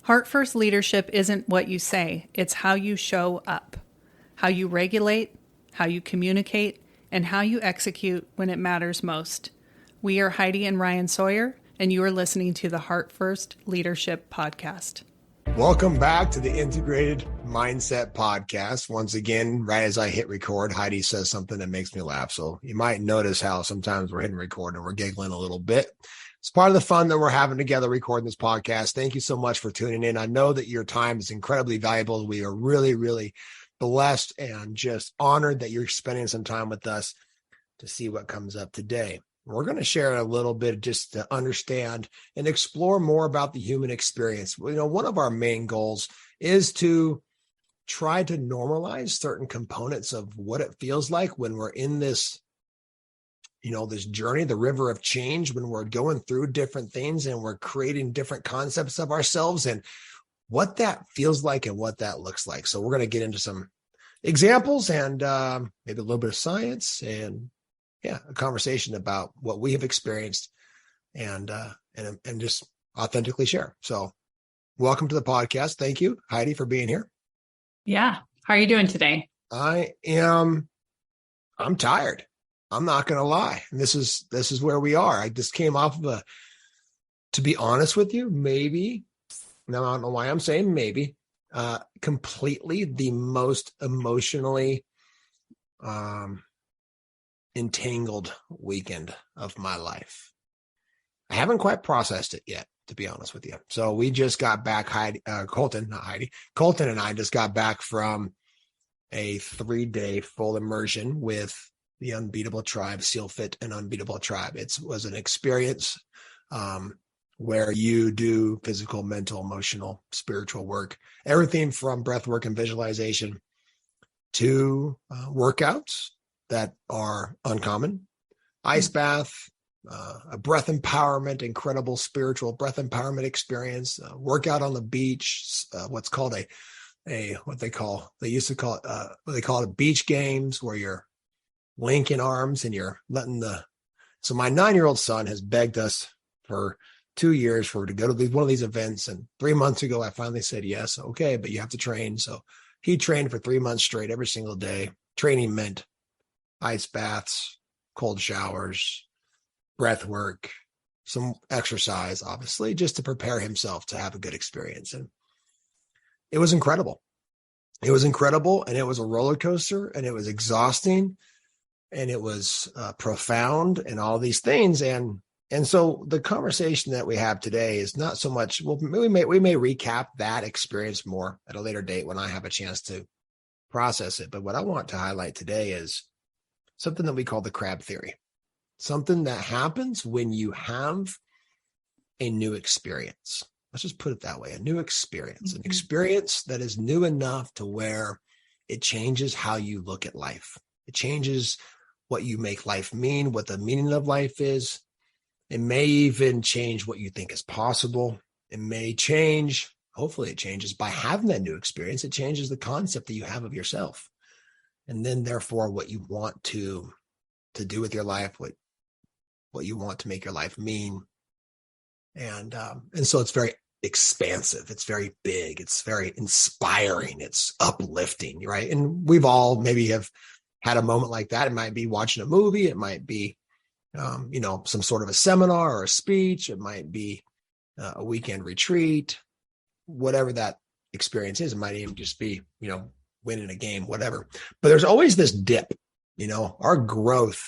Heart first leadership isn't what you say, it's how you show up, how you regulate, how you communicate, and how you execute when it matters most. We are Heidi and Ryan Sawyer, and you are listening to the Heart First Leadership Podcast. Welcome back to the Integrated Mindset Podcast. Once again, right as I hit record, Heidi says something that makes me laugh. So you might notice how sometimes we're hitting record and we're giggling a little bit. It's part of the fun that we're having together recording this podcast. Thank you so much for tuning in. I know that your time is incredibly valuable. We are really, really blessed and just honored that you're spending some time with us to see what comes up today. We're going to share a little bit just to understand and explore more about the human experience. You know, one of our main goals is to try to normalize certain components of what it feels like when we're in this, this journey, the river of change, when we're going through different things and we're creating different concepts of ourselves and what that feels like and what that looks like. So we're going to get into some examples and maybe a little bit of science and a conversation about what we have experienced and just authentically share. So welcome to the podcast. Thank you, Heidi, for being here. Yeah. How are you doing today? I'm tired. I'm not going to lie. And this is where we are. I just came off of to be honest with you, maybe, now I don't know why I'm saying maybe, completely the most emotionally, entangled weekend of my life. I haven't quite processed it yet, to be honest with you. So we just got back, Colton and I just got back from a 3-day full immersion with the Unbeatable Tribe, Seal Fit and Unbeatable Tribe. It was an experience where you do physical, mental, emotional, spiritual work, everything from breath work and visualization to workouts that are uncommon, ice bath, a breath empowerment, incredible spiritual breath empowerment experience, workout on the beach, what's called what they call it beach games, where you're linking arms and you're letting so my 9-year-old son has begged us for 2 years to go to one of these events. And 3 months ago, I finally said, yes, okay, but you have to train. So he trained for 3 months straight, every single day. Training meant ice baths, cold showers, breath work, some exercise, obviously, just to prepare himself to have a good experience. And it was incredible. It was incredible. And it was a roller coaster, and it was exhausting, and it was profound, and all these things. And so the conversation that we have today is not so much, well, we may recap that experience more at a later date when I have a chance to process it. But what I want to highlight today is something that we call the crab theory, something that happens when you have a new experience. Let's just put it that way, a new experience, an experience that is new enough to where it changes how you look at life. It changes what you make life mean, what the meaning of life is. It may even change what you think is possible. It may change, hopefully it changes by having that new experience. It changes the concept that you have of yourself. And then therefore what you want to do with your life, what you want to make your life mean. And so it's very expansive. It's very big. It's very inspiring. It's uplifting, right? And we've all maybe have had a moment like that. It might be watching a movie. It might be, some sort of a seminar or a speech. It might be a weekend retreat, whatever that experience is. It might even just be, winning a game, whatever. But there's always this dip. Our growth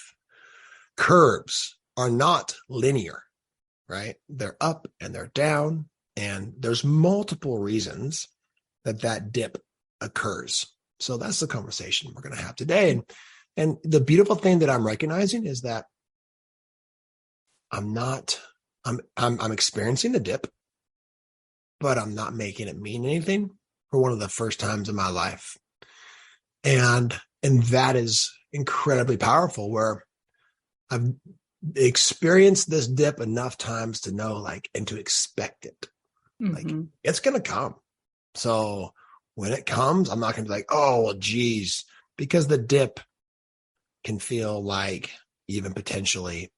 curves are not linear, right? They're up and they're down. And there's multiple reasons that dip occurs. So that's the conversation we're going to have today. And the beautiful thing that I'm recognizing is that I'm experiencing the dip, but I'm not making it mean anything for one of the first times in my life. And that is incredibly powerful, where I've experienced this dip enough times to know, and to expect it. It's going to come. So when it comes, I'm not going to be like, oh, well, geez, because the dip can feel like even potentially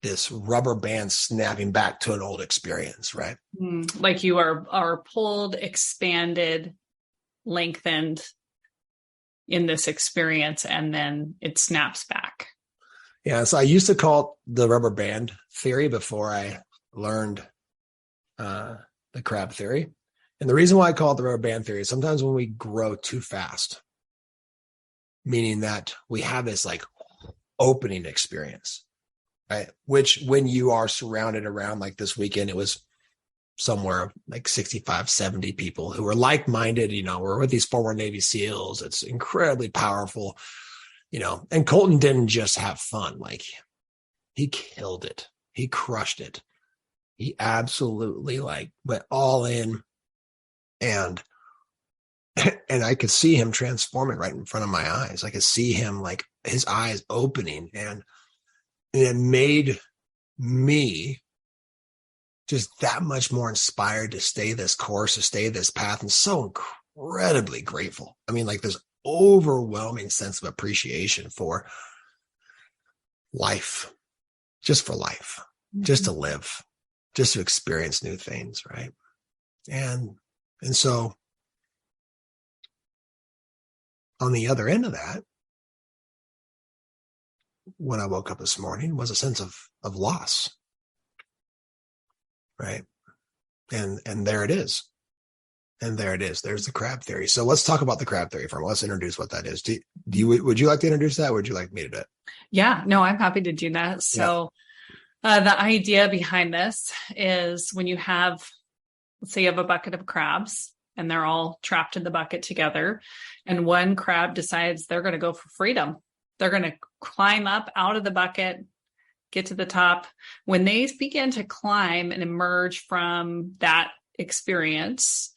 this rubber band snapping back to an old experience, right? Like you are pulled, expanded, lengthened in this experience, and then it snaps back. Yeah. So I used to call it the rubber band theory before I learned the crab theory. And the reason why I call it the rubber band theory is sometimes when we grow too fast, meaning that we have this like opening experience, right? Which when you are surrounded around, like this weekend, it was somewhere like 65, 70 people who were like-minded, we're with these former Navy SEALs. It's incredibly powerful, and Colton didn't just have fun. Like he killed it. He crushed it. He absolutely went all in, and I could see him transforming right in front of my eyes. I could see him his eyes opening, and it made me just that much more inspired to stay this course, to stay this path, and so incredibly grateful. I mean, this overwhelming sense of appreciation for life, just for life, just to live, just to experience new things, right? And so on the other end of that, when I woke up this morning, was a sense of loss, right? And there it is. And there it is. There's the crab theory. So let's talk about the crab theory for a moment. Let's introduce what that is. Would you like to introduce that, or would you like me to do it? Yeah, no, I'm happy to do that. So the idea behind this is when you have, let's say you have a bucket of crabs and they're all trapped in the bucket together, and one crab decides they're going to go for freedom. They're going to climb up out of the bucket, get to the top. When they begin to climb and emerge from that experience,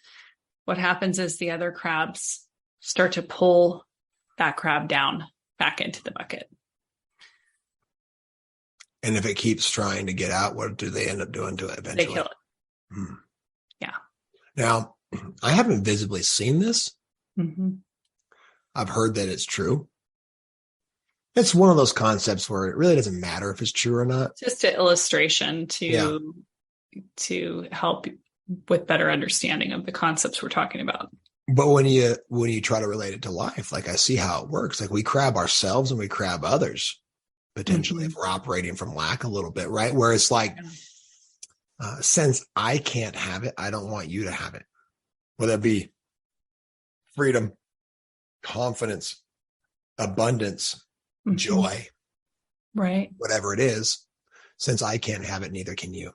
what happens is the other crabs start to pull that crab down back into the bucket. And if it keeps trying to get out, what do they end up doing to it eventually? They kill it. Yeah. Now, I haven't visibly seen this. Mm-hmm. I've heard that it's true. It's one of those concepts where it really doesn't matter if it's true or not. Just an illustration to help with better understanding of the concepts we're talking about. But when you try to relate it to life, I see how it works. We crab ourselves and we crab others, potentially, if we're operating from lack a little bit, right? Where it's since I can't have it, I don't want you to have it. Whether it be freedom, confidence, abundance, joy, right? Whatever it is, since I can't have it, neither can you.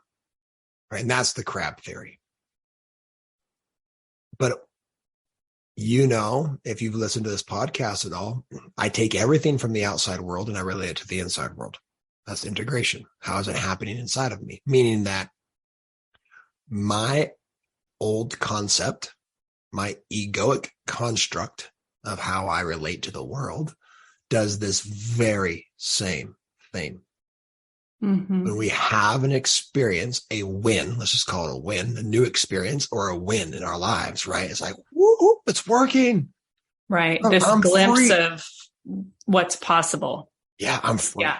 Right? And that's the crab theory. But if you've listened to this podcast at all, I take everything from the outside world and I relate it to the inside world. That's integration. How is it happening inside of me? Meaning that my old concept, my egoic construct of how I relate to the world does this very same thing. When we have an experience, a win, let's just call it a win, a new experience or a win in our lives, right? It's woo, it's working. Right. This glimpse of what's possible. Yeah, I'm free. Yeah.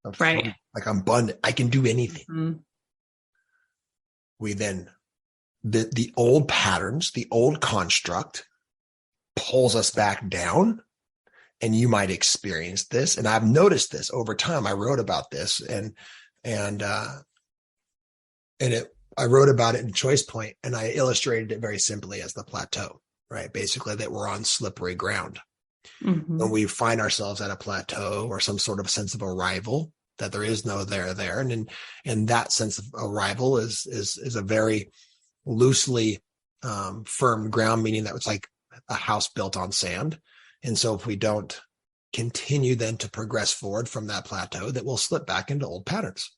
I'm free. Right. I'm abundant. I can do anything. We then, the old patterns, the old construct pulls us back down. And you might experience this. And I've noticed this over time. I wrote about this I wrote about it in Choice Point, and I illustrated it very simply as the plateau, right? Basically that we're on slippery ground. When we find ourselves at a plateau or some sort of sense of arrival, that there is no there. And that sense of arrival is a very loosely firm ground, meaning that it's like a house built on sand. And so if we don't continue then to progress forward from that plateau, that we'll slip back into old patterns.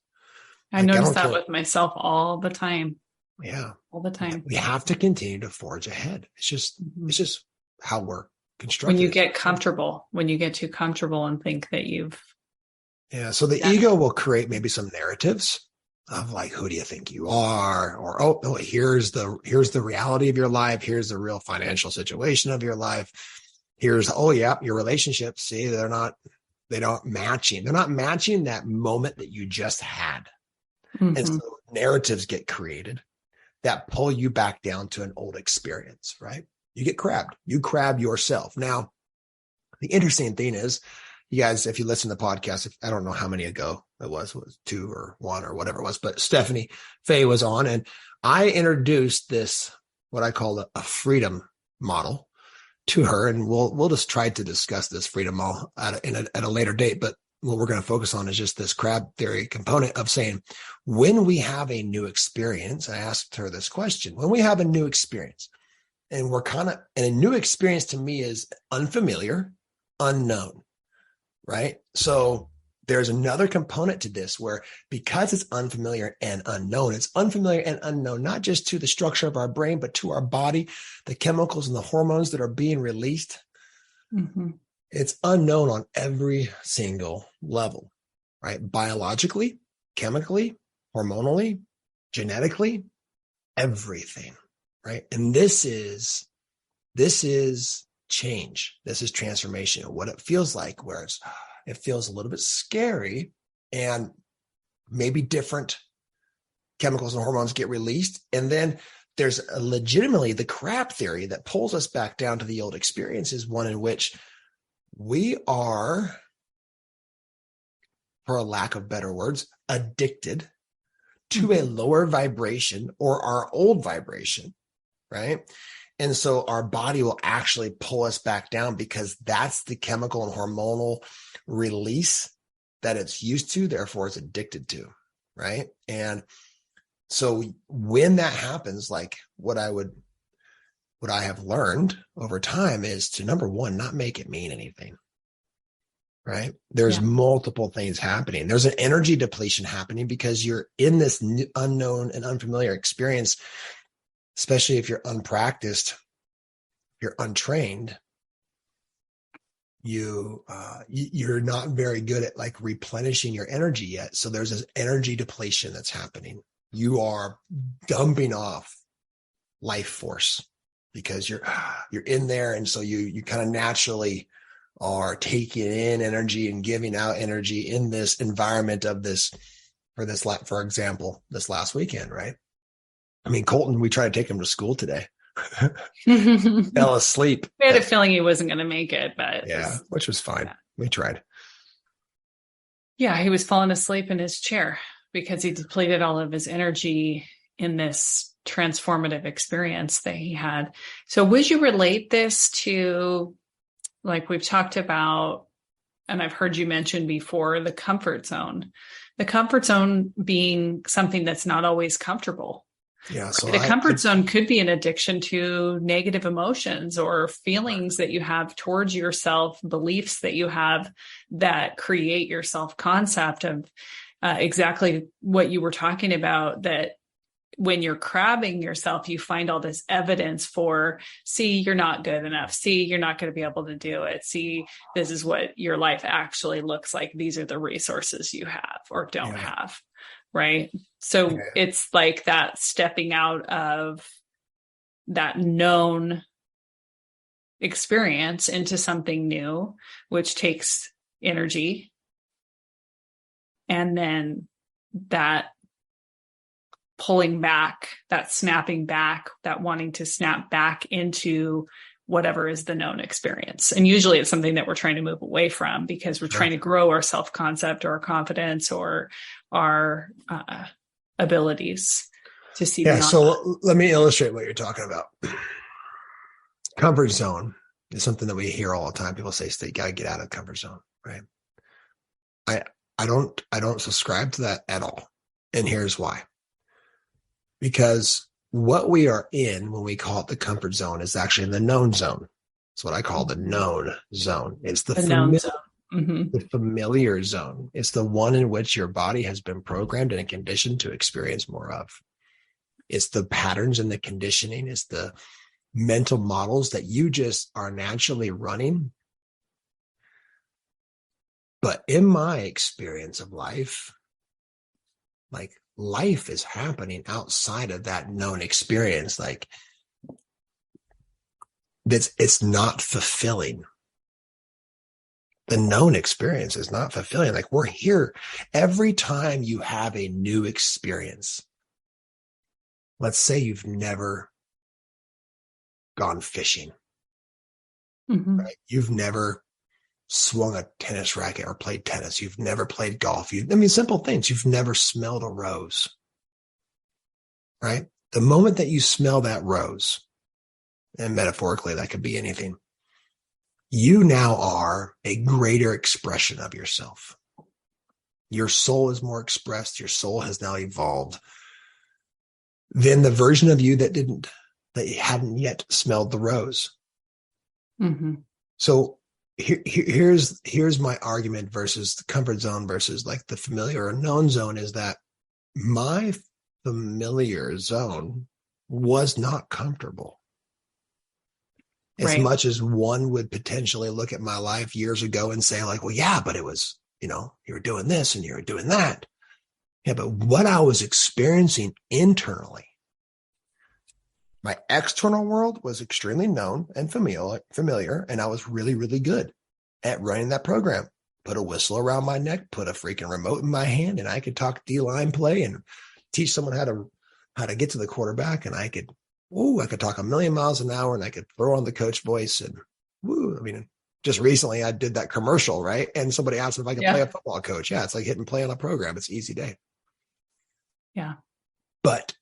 I notice that with myself all the time. Yeah. All the time. We have to continue to forge ahead. It's just how we're constructed. When you get comfortable, when you get too comfortable and think that so the ego will create maybe some narratives of who do you think you are? Or, here's the reality of your life. Here's the real financial situation of your life. Here's, your relationships. See, they're They're not matching that moment that you just had. Mm-hmm. And so narratives get created that pull you back down to an old experience, right? You get crabbed. You crab yourself. Now, the interesting thing is, you guys, if you listen to the podcast, I don't know how many ago it was 2 or 1 or whatever it was, but Stephanie Faye was on, and I introduced this, what I call a freedom model to her. And we'll just try to discuss this freedom model at a later date. But what we're going to focus on is just this crab theory component of saying, when we have a new experience, I asked her this question, when we have a new experience, and and a new experience to me is unfamiliar, unknown, right? So there's another component to this where, because it's unfamiliar and unknown, it's unfamiliar and unknown, not just to the structure of our brain, but to our body, the chemicals and the hormones that are being released. Mm-hmm. It's unknown on every single level, right? Biologically, chemically, hormonally, genetically, everything, right? And this is change. This is transformation. What it feels like, where it feels a little bit scary, and maybe different chemicals and hormones get released. And then there's legitimately the crab theory that pulls us back down to the old experiences, one in which we are, for a lack of better words, addicted to a lower vibration or our old vibration, right? And so our body will actually pull us back down, because that's the chemical and hormonal release that it's used to, therefore it's addicted to, right? And so when that happens, like what I have learned over time is to, number one, not make it mean anything, right? There's multiple things happening. There's an energy depletion happening because you're in this new, unknown and unfamiliar experience, especially if you're unpracticed, you're untrained, you're not very good at like replenishing your energy yet. So there's this energy depletion that's happening. You are dumping off life force because you're in there. And so you kind of naturally are taking in energy and giving out energy in this environment of this, for example, this last weekend, right? I mean, Colton, we tried to take him to school today. Fell asleep. We had a feeling he wasn't going to make it, but which was fine. Yeah. We tried. Yeah, he was falling asleep in his chair because he depleted all of his energy in this transformative experience that he had. So would you relate this to, like we've talked about, and I've heard you mention before, the comfort zone being something that's not always comfortable. Yeah. So the comfort zone could be an addiction to negative emotions or feelings that you have towards yourself, beliefs that you have that create your self-concept of exactly what you were talking about, that when you're crabbing yourself, you find all this evidence for, see, you're not good enough. See, you're not going to be able to do it. See, this is what your life actually looks like. These are the resources you have or don't have. Right. So it's like that stepping out of that known experience into something new, which takes energy. And then that pulling back, that snapping back, that wanting to snap back into whatever is the known experience. And usually it's something that we're trying to move away from because we're trying to grow our self-concept or our confidence or our abilities to see. Yeah. So let me illustrate what you're talking about. Comfort zone is something that we hear all the time. People say, you got to get out of the comfort zone. Right. I don't subscribe to that at all. And here's why. Because what we are in when we call it the comfort zone is actually in the known zone. It's what I call the known zone. It's the known zone. The familiar zone. It's the one in which your body has been programmed and conditioned to experience more of. It's the patterns and the conditioning. It's the mental models that you just are naturally running. But in my experience of life, like life is happening outside of that known experience. Like it's not fulfilling. the known experience is not fulfilling. Like, we're here every time you have a new experience. Let's say you've never gone fishing, right? You've never swung a tennis racket or played tennis. You've never played golf. Simple things. You've never smelled a rose, right? The moment that you smell that rose, and metaphorically, that could be anything, you now are a greater expression of yourself. Your soul is more expressed. Your soul has now evolved than the version of you that hadn't yet smelled the rose. So here's my argument versus the comfort zone versus like the familiar or known zone, is that my familiar zone was not comfortable. As much as one would potentially look at my life years ago and say like, well, yeah, but it was, you were doing this and you were doing that. Yeah, but what I was experiencing internally, my external world was extremely known and familiar, and I was really, really good at running that program. Put a whistle around my neck, put a freaking remote in my hand, and I could talk D-line play and teach someone how to get to the quarterback, and I could talk a million miles an hour, and I could throw on the coach voice, and just recently I did that commercial, right? And somebody asked if I could play a football coach. Yeah, it's like hit and play on a program. It's an easy day. Yeah. But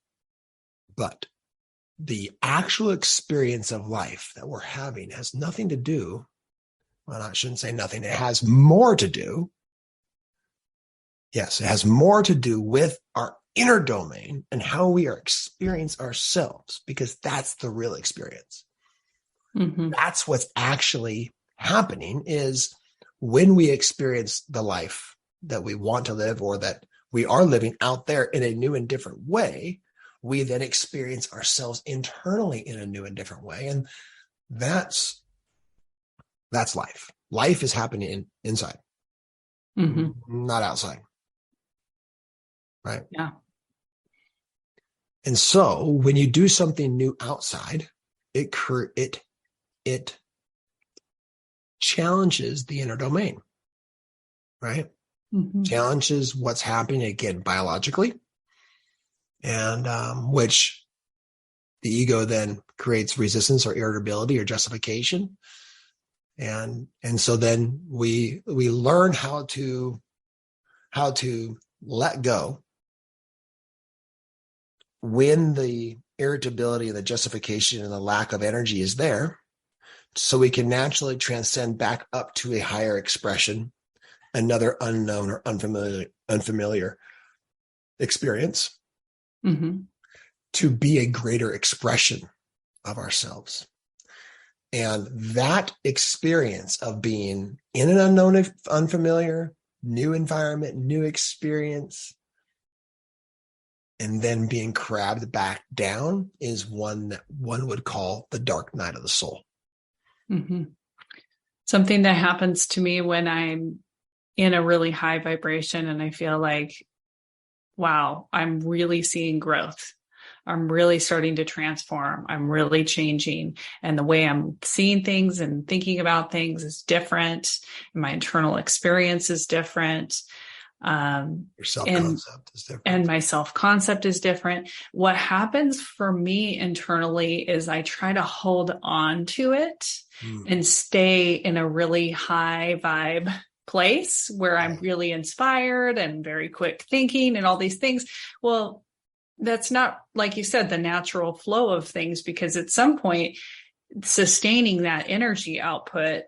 the actual experience of life that we're having has nothing to do, well, I shouldn't say nothing. It has more to do. Yes, it has more to do with our inner domain and how we experience ourselves, because that's the real experience. That's what's actually happening, is when we experience the life that we want to live, or that we are living out there in a new and different way, we then experience ourselves internally in a new and different way. And that's life. Life is happening inside, not outside. Right? Yeah. And so when you do something new outside, it challenges the inner domain, right? Challenges what's happening, again, biologically, and which the ego then creates resistance or irritability or justification. And so then we learn how to let go when the irritability and the justification and the lack of energy is there, so we can naturally transcend back up to a higher expression, another unknown or unfamiliar experience, to be a greater expression of ourselves. And that experience of being in an unknown, unfamiliar, new environment, new experience, and then being crabbed back down, is one that one would call the dark night of the soul. Something that happens to me when I'm in a really high vibration and I feel like, wow, I'm really seeing growth. I'm really starting to transform. I'm really changing. And the way I'm seeing things and thinking about things is different. My internal experience is different. Your self-concept is different. And my self-concept is different. What happens for me internally is I try to hold on to it and stay in a really high vibe place where I'm really inspired and very quick thinking and all these things. Well, that's not, like you said, the natural flow of things, because at some point sustaining that energy output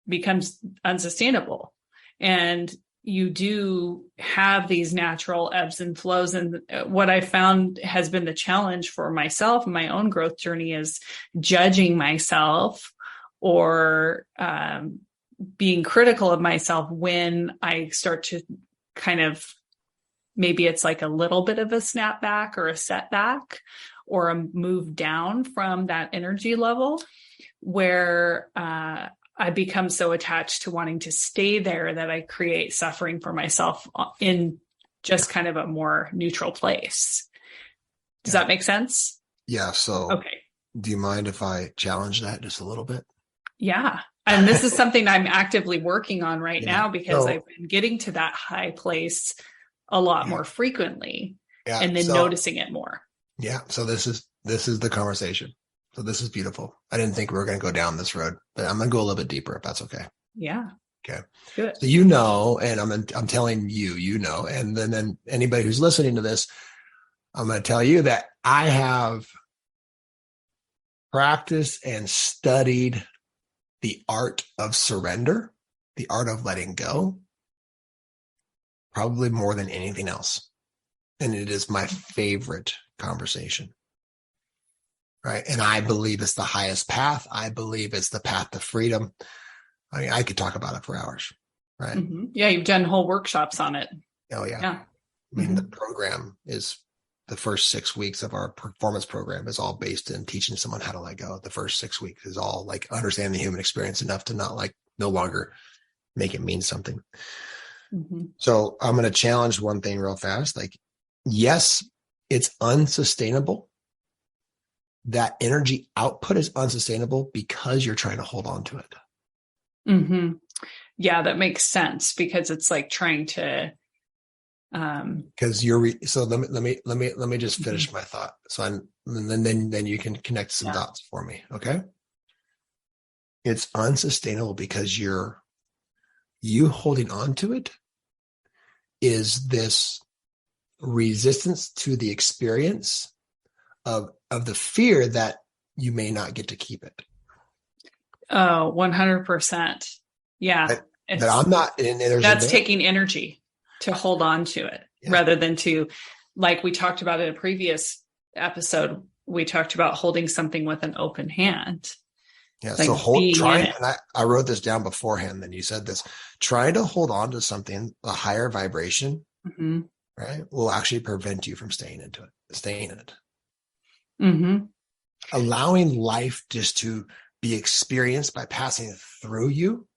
becomes unsustainable. And you do have these natural ebbs and flows. And what I found has been the challenge for myself and my own growth journey is judging myself or being critical of myself when I start to kind of, maybe it's like a little bit of a snapback or a setback or a move down from that energy level where I become so attached to wanting to stay there that I create suffering for myself in just kind of a more neutral place. Does that make sense? Yeah. So okay. Do you mind if I challenge that just a little bit? Yeah. And this is something I'm actively working on right now because So, I've been getting to that high place a lot more frequently and then noticing it more. Yeah. So this is the conversation. So this is beautiful. I didn't think we were going to go down this road, but I'm going to go a little bit deeper if that's okay. Yeah. Okay. Good. So, and I'm telling you, and then anybody who's listening to this, I'm going to tell you that I have practiced and studied the art of surrender, the art of letting go, probably more than anything else. And it is my favorite conversation. Right. And I believe it's the highest path. I believe it's the path to freedom. I mean, I could talk about it for hours. Right. Mm-hmm. Yeah. You've done whole workshops on it. Oh, yeah. Yeah. I mean, the program is the first 6 weeks of our performance program is all based in teaching someone how to let go. The first 6 weeks is all like understand the human experience enough to not like no longer make it mean something. Mm-hmm. So I'm going to challenge one thing real fast. Like, yes, it's unsustainable. That energy output is unsustainable because you're trying to hold on to it. Mm-hmm. Yeah, that makes sense because it's like trying to. Because so let me just finish my thought. So then you can connect some dots for me. Okay. It's unsustainable because you holding on to it is this resistance to the experience of the fear that you may not get to keep it. Oh, 100%. Yeah. But I'm not. That's taking energy to hold on to it rather than to, like we talked about in a previous episode, we talked about holding something with an open hand. Yeah. Like and I wrote this down beforehand. Then you said this, trying to hold on to something, a higher vibration, right, will actually prevent you from staying in it. Mm-hmm. Allowing life just to be experienced by passing through you.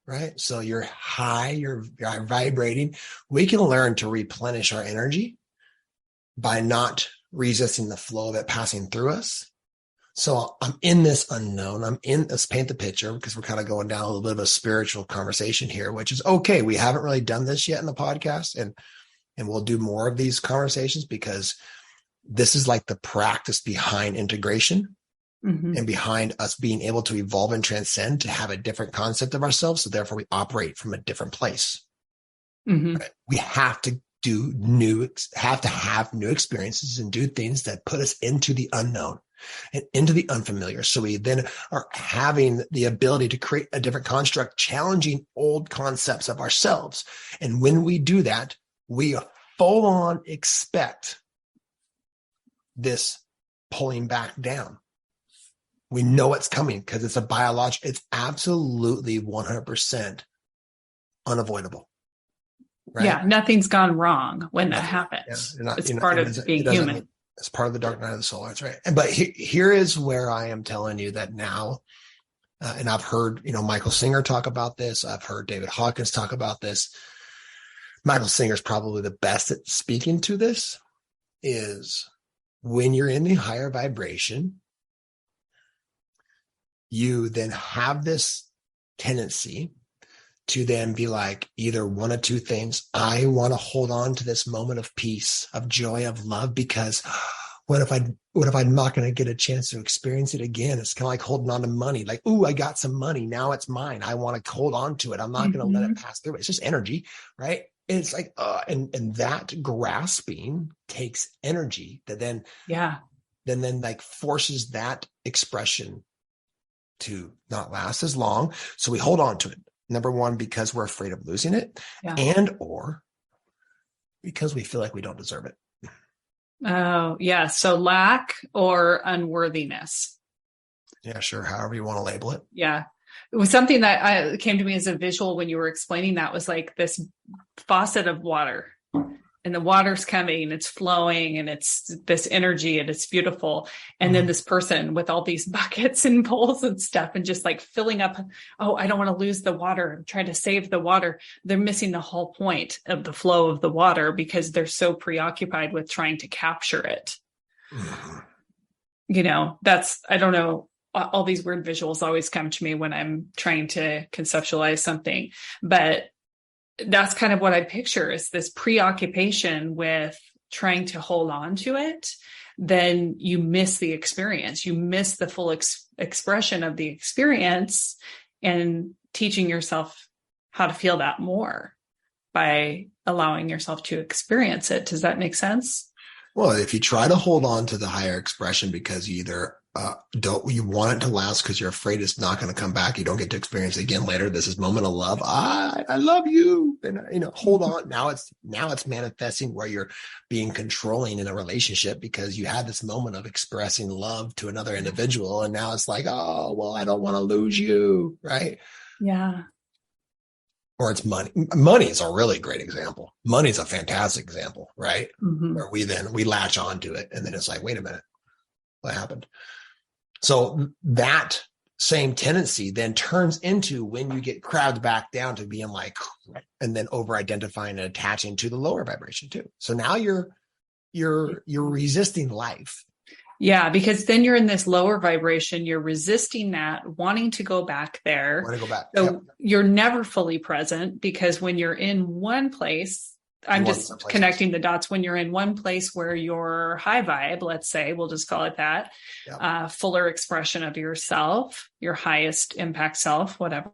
Right. So you're high, you're vibrating. We can learn to replenish our energy by not resisting the flow of it passing through us. So I'm in this unknown. Let's paint the picture because we're kind of going down a little bit of a spiritual conversation here, which is okay. We haven't really done this yet in the podcast, and we'll do more of these conversations because this is like the practice behind integration. Mm-hmm. And behind us being able to evolve and transcend to have a different concept of ourselves. So therefore we operate from a different place. Mm-hmm. Right? We have to have new experiences and do things that put us into the unknown and into the unfamiliar. So we then are having the ability to create a different construct, challenging old concepts of ourselves. And when we do that, we full on expect this pulling back down. We know it's coming because it's it's absolutely 100% unavoidable. Right? Yeah. Nothing's gone wrong when that happens. Yeah, it's part of being human. It's part of the dark night of the soul. That's right. But here is where I am telling you that now, and I've heard, Michael Singer talk about this. I've heard David Hawkins talk about this. Michael Singer is probably the best at speaking to this, is when you're in the higher vibration, you then have this tendency to then be like either one of two things. I want to hold on to this moment of peace, of joy, of love, because what if I'm not going to get a chance to experience it again? It's kind of like holding on to money. Like, ooh, I got some money. Now it's mine. I want to hold on to it. I'm not going to let it pass through. It's just energy, right? And it's like, and that grasping takes energy that then like forces that expression to not last as long. So we hold on to it. Number one, because we're afraid of losing it, and or because we feel like we don't deserve it. Oh, yeah. So lack or unworthiness. Yeah, sure. However you want to label it. Yeah. It was something that came to me as a visual when you were explaining that, was like this faucet of water. And the water's coming, it's flowing, and it's this energy, and it's beautiful. And then this person with all these buckets and bowls and stuff, and just like filling up. Oh, I don't want to lose the water. I'm trying to save the water. They're missing the whole point of the flow of the water because they're so preoccupied with trying to capture it. I don't know all these weird visuals always come to me when I'm trying to conceptualize something, but that's kind of what I picture is this preoccupation with trying to hold on to it. Then you miss the experience. You miss the full expression of the experience, and teaching yourself how to feel that more by allowing yourself to experience it. Does that make sense? Well, if you try to hold on to the higher expression because you either you want it to last because you're afraid it's not going to come back, you don't get to experience it again later. This is moment of love. I love you, and hold on. Now it's manifesting where you're being controlling in a relationship because you had this moment of expressing love to another individual, and now it's like, oh well, I don't want to lose you, right? Yeah. Or it's money. Money is a really great example. Money is a fantastic example, right? Mm-hmm. Where we latch onto it, and then it's like, wait a minute, what happened? So that same tendency then turns into when you get crowded back down to being like, and then over identifying and attaching to the lower vibration too. So now you're resisting life. Yeah, because then you're in this lower vibration, you're resisting that, wanting to go back there. Want to go back. So Yep. You're never fully present, because when you're in one place, I'm just connecting the dots. When you're in one place where you're high vibe, let's say, we'll just call it that, Yep. Fuller expression of yourself, your highest impact self, whatever,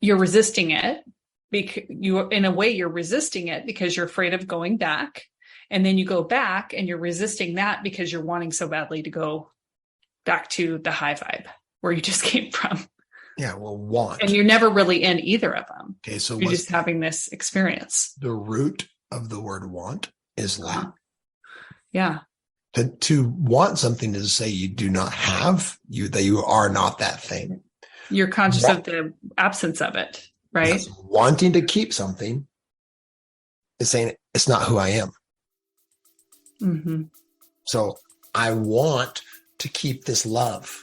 you're resisting it because you're resisting it because you're afraid of going back. And then you go back and you're resisting that because you're wanting so badly to go back to the high vibe where you just came from. Yeah, well, want. And you're never really in either of them. Okay, so you're just having this experience. The root of the word want is lack. Yeah. To want something is to say you do not have, that you are not that thing. You're conscious of the absence of it, right? Yes, wanting to keep something is saying it's not who I am. Mm-hmm. So I want to keep this love.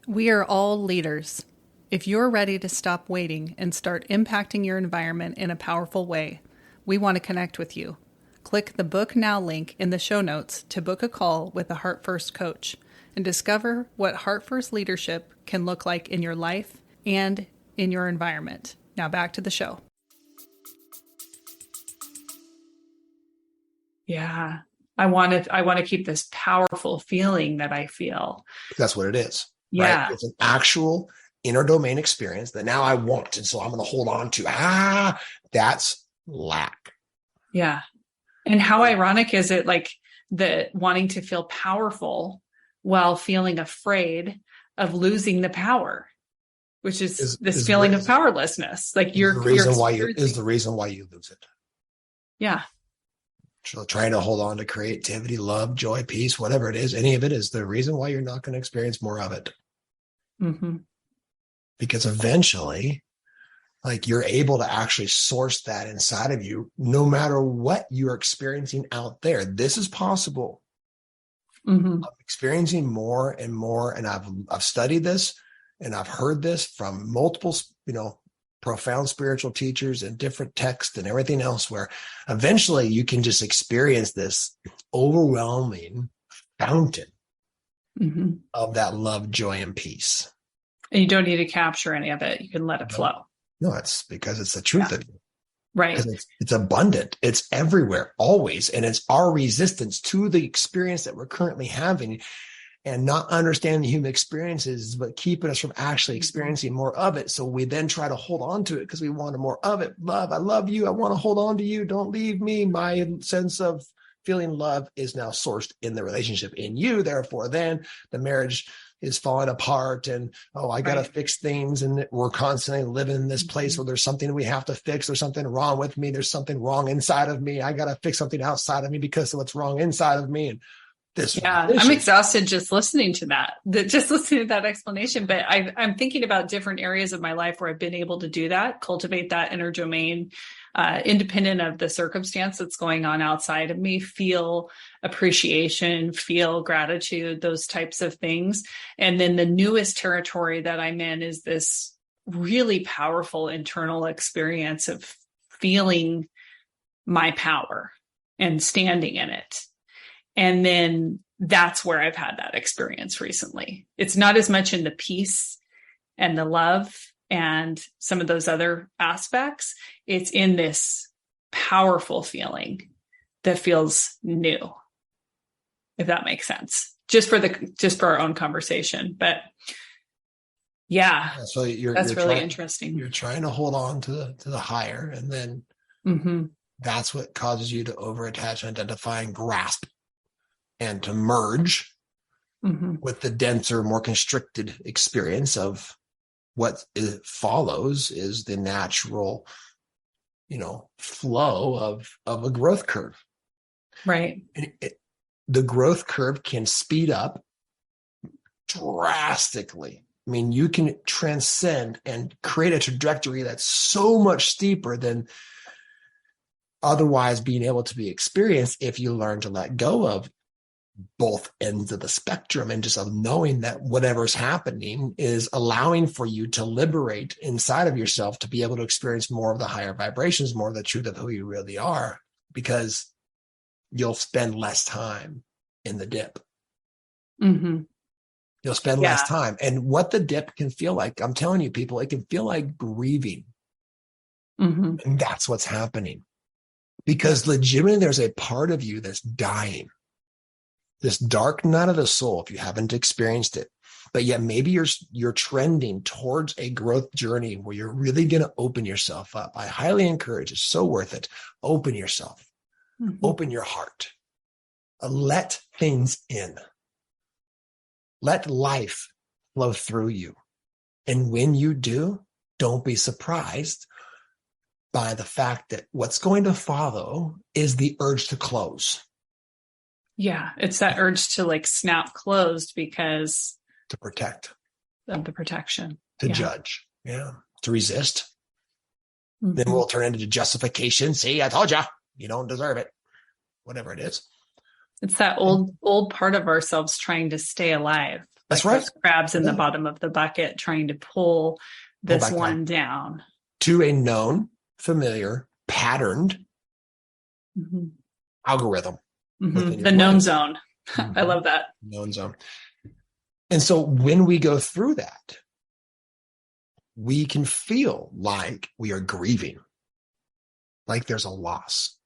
We are all leaders. If you're ready to stop waiting and start impacting your environment in a powerful way, we want to connect with you. Click the Book Now link in the show notes to book a call with a Heart First coach and discover what Heart First leadership can look like in your life and in your environment. Now back to the show. Yeah. I want to keep this powerful feeling that I feel. That's what it is. Yeah. Right? It's an actual inner domain experience that now I want. And so I'm going to hold on to, that's lack. Yeah. And how ironic is it, like, the wanting to feel powerful while feeling afraid of losing the power, which is this feeling of powerlessness. Like the reason why you lose it. Yeah. So trying to hold on to creativity, love, joy, peace, whatever it is, any of it is the reason why you're not going to experience more of it. Mm-hmm. Because eventually, like, you're able to actually source that inside of you, no matter what you're experiencing out there. This is possible. Mm-hmm. I'm experiencing more and more, and I've studied this and I've heard this from multiple, profound spiritual teachers and different texts and everything else, where eventually you can just experience this overwhelming fountain Mm-hmm. of that love, joy, and peace. And you don't need to capture any of it. You can let it flow. No, it's because it's the truth of it. Right. Because it's abundant. It's everywhere, always. And it's our resistance to the experience that we're currently having and not understanding the human experiences, but keeping us from actually experiencing more of it. So we then try to hold on to it because we want more of it. Love, I love you. I want to hold on to you. Don't leave me. My sense of feeling love is now sourced in the relationship in you. Therefore, then the marriage is falling apart and, I got to fix things. And we're constantly living in this place where there's something we have to fix. There's something wrong with me. There's something wrong inside of me. I got to fix something outside of me because of what's wrong inside of me. And I'm exhausted just listening to that explanation. But I'm thinking about different areas of my life where I've been able to do that, cultivate that inner domain, independent of the circumstance that's going on outside of me, feel appreciation, feel gratitude, those types of things. And then the newest territory that I'm in is this really powerful internal experience of feeling my power and standing in it. And then that's where I've had that experience recently. It's not as much in the peace and the love and some of those other aspects. It's in this powerful feeling that feels new, if that makes sense, just for our own conversation. But yeah, so that's really interesting. You're trying to hold on to the higher, and then that's what causes you to overattach and identify and grasp and to merge with the denser, more constricted experience of what follows is the natural, flow of a growth curve. Right. And the growth curve can speed up drastically. I mean, you can transcend and create a trajectory that's so much steeper than otherwise being able to be experienced if you learn to let go of both ends of the spectrum and just of knowing that whatever's happening is allowing for you to liberate inside of yourself to be able to experience more of the higher vibrations, more of the truth of who you really are, because you'll spend less time in the dip. You'll spend less time. And what the dip can feel like, I'm telling you, people, it can feel like grieving. And that's what's happening. Because legitimately, there's a part of you that's dying. This dark night of the soul, if you haven't experienced it, but yet maybe you're trending towards a growth journey where you're really going to open yourself up. I highly encourage, it's so worth it. Open yourself, open your heart, let things in, let life flow through you. And when you do, don't be surprised by the fact that what's going to follow is the urge to close. Yeah, it's that urge to like snap closed because to protect, of the protection, to judge, to resist. Then we'll turn into justification. See, I told you, you don't deserve it. Whatever it is. It's that old part of ourselves trying to stay alive. That's like right. Those crabs in the bottom of the bucket trying to pull this one down to a known, familiar, patterned algorithm. The known zone. I love that. Known zone. And so when we go through that, we can feel like we are grieving, like there's a loss,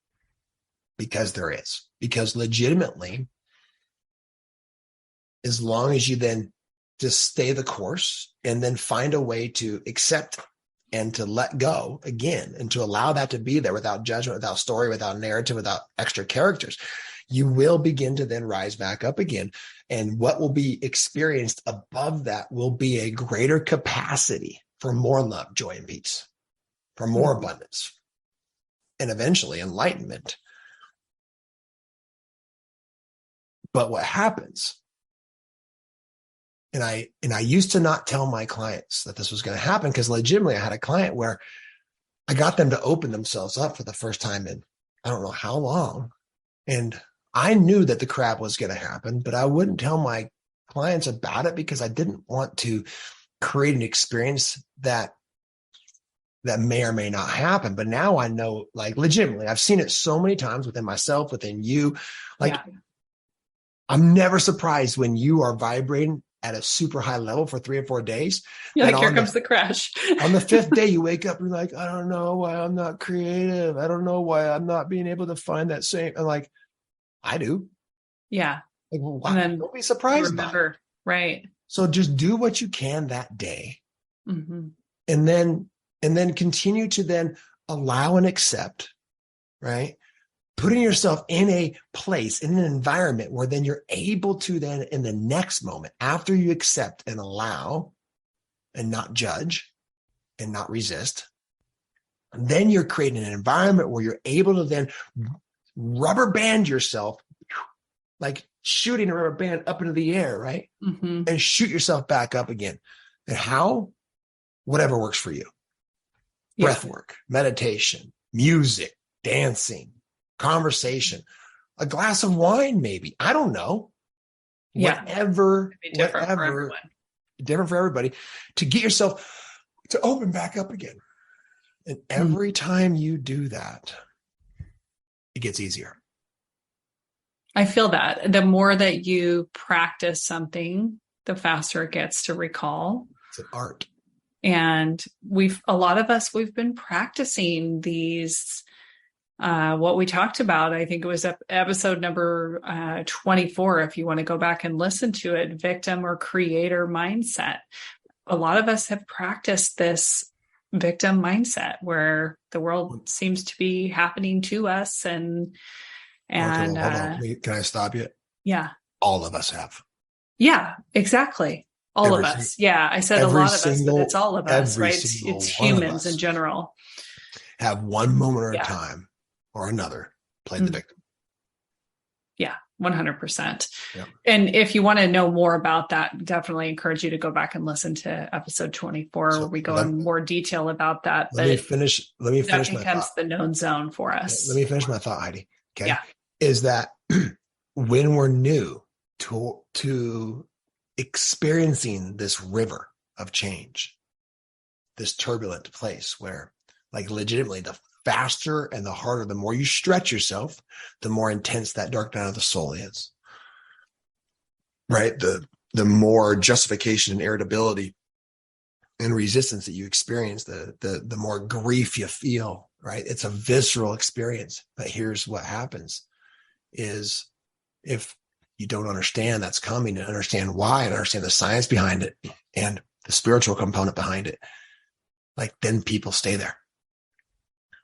because there is. Because legitimately, as long as you then just stay the course and then find a way to accept and to let go again, and to allow that to be there without judgment, without story, without narrative, without extra characters, you will begin to then rise back up again. And what will be experienced above that will be a greater capacity for more love, joy, and peace, for more abundance, and eventually enlightenment. But what happens, and I used to not tell my clients that this was going to happen, because legitimately I had a client where I got them to open themselves up for the first time in I don't know how long. And I knew that the crap was going to happen, but I wouldn't tell my clients about it because I didn't want to create an experience that may or may not happen. But now I know, like, legitimately, I've seen it so many times within myself, within you. Like, I'm never surprised when you are vibrating at a super high level for 3 or 4 days. You're like, here comes the crash. On the 5th day, you wake up and you're like, I don't know why I'm not creative. I don't know why I'm not being able to find that same. And like, I do. Yeah. Like, well, why? Don't be surprised. Remember. Right. So just do what you can that day. And then continue to then allow and accept, right? Putting yourself in a place, in an environment where then you're able to then in the next moment, after you accept and allow and not judge and not resist, then you're creating an environment where you're able to then rubber band yourself, like shooting a rubber band up into the air, right? And shoot yourself back up again. And how? Whatever works for you. Breath work, meditation, music, dancing, conversation, a glass of wine, maybe. I don't know. Whatever, different for everyone. Different for everybody, to get yourself to open back up again. And every time you do that, it gets easier. I feel that the more that you practice something, the faster it gets to recall. It's an art. And a lot of us, we've been practicing these, what we talked about. I think it was episode number 24. If you want to go back and listen to it, victim or creator mindset. A lot of us have practiced this victim mindset where the world seems to be happening to us. And hold on. Can I stop you? Yeah. All of us have. Yeah, exactly. All of us. Yeah. I said a lot of us, but it's all of us, right? It's humans in general. Have one moment or a time or another played the victim. Yeah, 100%. Yeah. And if you want to know more about that, definitely encourage you to go back and listen to episode 24, where we go in more detail about that. Let me finish that my becomes thought. The known zone for us. Let me finish my thought, Heidi. Okay. Yeah. Is that when we're new to experiencing this river of change, this turbulent place where, like, legitimately the faster and the harder, the more you stretch yourself, the more intense that dark night of the soul is, right? The more justification and irritability and resistance that you experience, the more grief you feel, right? It's a visceral experience. But here's what happens is, if you don't understand that's coming and understand why and understand the science behind it and the spiritual component behind it, like, then people stay there.